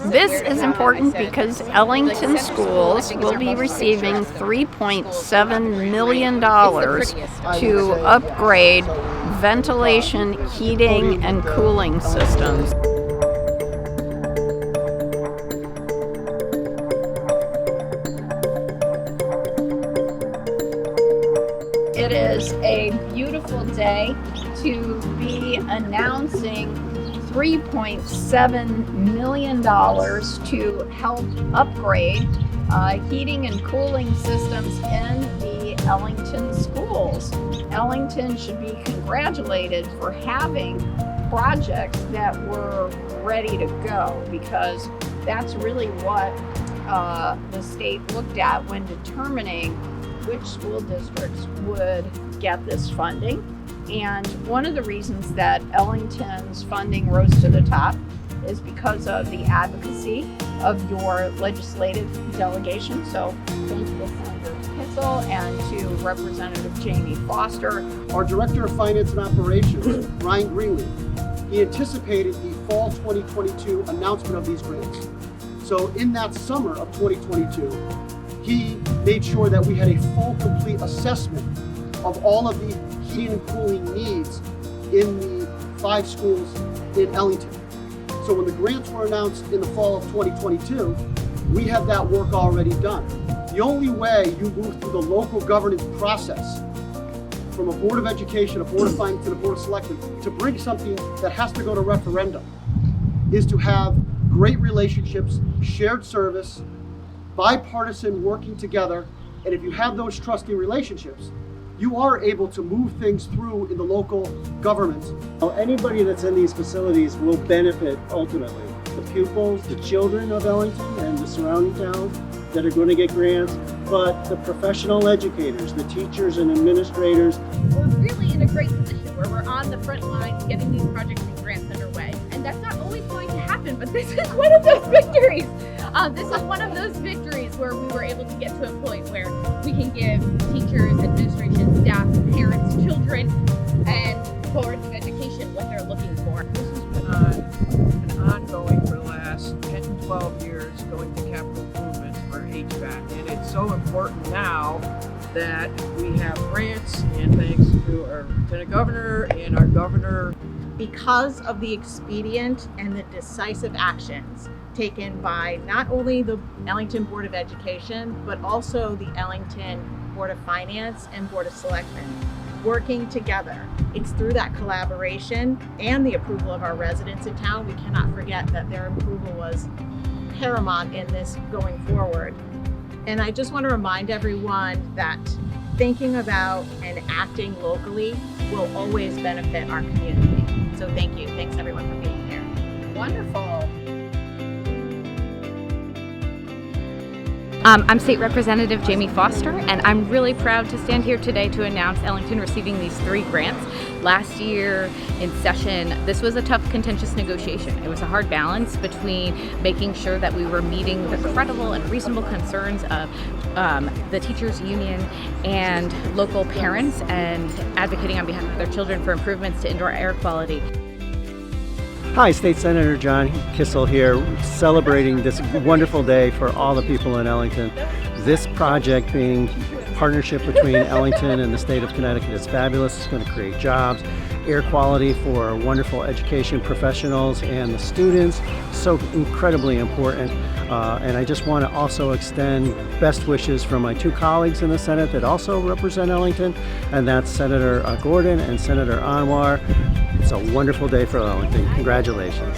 This is important because Ellington schools will be receiving $3.7 million to upgrade ventilation, heating, and cooling systems. It is a beautiful day to be announcing $3.7 million to help upgrade heating and cooling systems in the Ellington schools. Ellington should be congratulated for having projects that were ready to go, because that's really what the state looked at when determining which school districts would get this funding. And one of the reasons that Ellington's funding rose to the top is because of the advocacy of your legislative delegation. So thank you to Senator Kissel and to Representative Jamie Foster. Our Director of Finance and Operations, Ryan Greenlee, he anticipated the fall 2022 announcement of these grants. So in that summer of 2022, he made sure that we had a full, complete assessment of all of the heating and cooling needs in the 5 schools in Ellington. So when the grants were announced in the fall of 2022, we have that work already done. The only way you move through the local governance process from a Board of Education, a Board of Finance, and a Board of Selectmen to bring something that has to go to referendum is to have great relationships, shared service, bipartisan working together. And if you have those trusting relationships, you are able to move things through in the local governments. Anybody that's in these facilities will benefit ultimately. The pupils, the children of Ellington and the surrounding towns that are going to get grants, but the professional educators, the teachers and administrators. We're really in a great position where we're on the front lines getting these projects and grants underway. And that's not always going to happen, but this is one of those victories. This is one of those victories where we were able to get to a point where we can give teachers, administration, staff, parents, children, and boards of education what they're looking for. This has been ongoing for the last 10 to 12 years, going to capital improvements for HVAC. And it's so important now that we have grants, and thanks to our Lieutenant Governor and our Governor. Because of the expedient and the decisive actions taken by not only the Ellington Board of Education, but also the Ellington Board of Finance and Board of Selectmen working together. It's through that collaboration and the approval of our residents in town. We cannot forget that their approval was paramount in this going forward. And I just want to remind everyone that thinking about and acting locally will always benefit our community. So thank you. Thanks everyone for being here. Wonderful. I'm State Representative Jamie Foster, and I'm really proud to stand here today to announce Ellington receiving these 3 grants. Last year in session, this was a tough, contentious negotiation. It was a hard balance between making sure that we were meeting the credible and reasonable concerns of the teachers union and local parents, and advocating on behalf of their children for improvements to indoor air quality. Hi, State Senator John Kissel here, celebrating this wonderful day for all the people in Ellington. This project being partnership between Ellington and the state of Connecticut is fabulous. It's going to create jobs, air quality for wonderful education professionals and the students. So incredibly important. And I just want to also extend best wishes from my 2 colleagues in the Senate that also represent Ellington, and that's Senator Gordon and Senator Anwar. It's a wonderful day for Ellington. Congratulations.